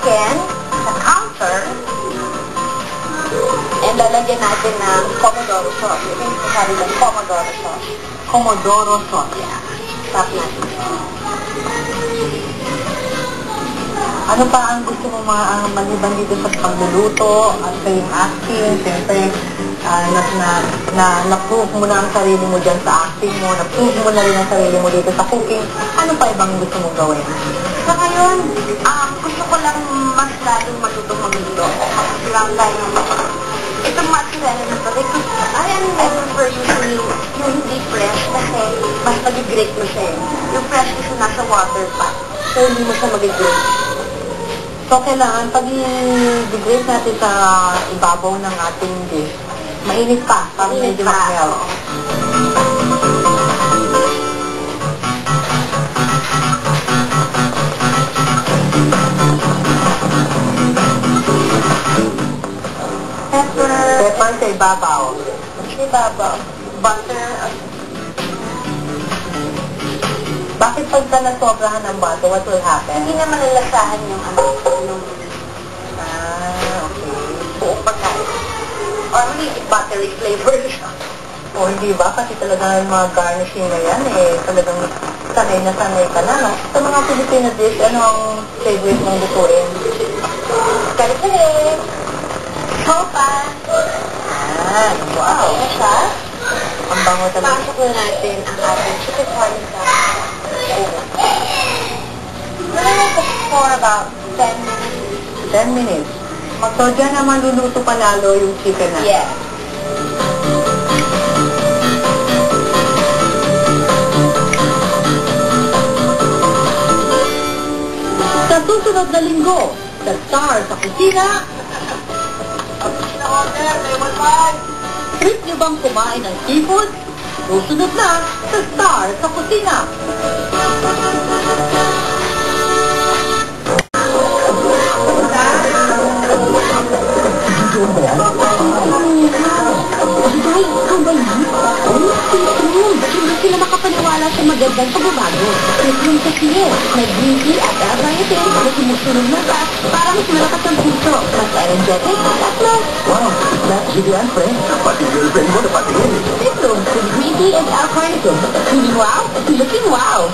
chicken sa counter. And lalagyan natin ng pomodoro sauce. Ito yung sasabi ng pomodoro sauce. Pomodoro sauce. Yeah. Stop natin. Ano pa ang gusto mo maliban dito sa pagluluto at sa yung acting? Siyempre, na-prove mo na ang sarili mo dyan sa acting mo, na-prove mo na rin ang sarili mo dito sa cooking. Ano pa ibang gusto mong gawin? Sa ngayon, gusto ko lang mas lalong matutong magluto. Kasi lang tayo itong mozzarella na to, because I prefer usually yung hindi fresh kasi mas mag-grate mo siya. Yung fresh kasi nasa water pa. So, hindi mo siya mag-grate. So, kailangan pag i-degrade natin sa ibabaw ng ating dish, mainit pa, para medyo mag-melt. Pepper sa ibabaw. Sa ibabaw. Butter. Bakit pagka nasobrahan ng butter, what will happen? Hindi na malalasahan yung okay. Buong pagkain. Or magiging buttery flavor siya. O hindi ba? Kasi talaga yung mga garnishing na yan talagang sanay na sanay ka na, no? Sa mga Filipino dish, ano ang favorite mong lutuin? Kare-kare. Sopa. Wow. Ano siya? Ang bango talaga. Pasok na natin ang ating chicken party sa for about 10 minutes. 10 minutes. So, dyan naman luluto pa lalo yung chicken na. Yes. Sa susunod na linggo, sa Star sa Kusina, trip niyo bang kumain ng seafood? Susunod na sa Star sa Kusina. Sila makapaniwala sa magandang pagbabago. Yung kasi nag-green tea at variety na sumusunod na ba para mas malakas ang puso, mas energetic at mas... Wow, that's really unfair. Pati girlfriend mo na patingin. Ito, green tea and alcohol. Feeling wow, looking wow.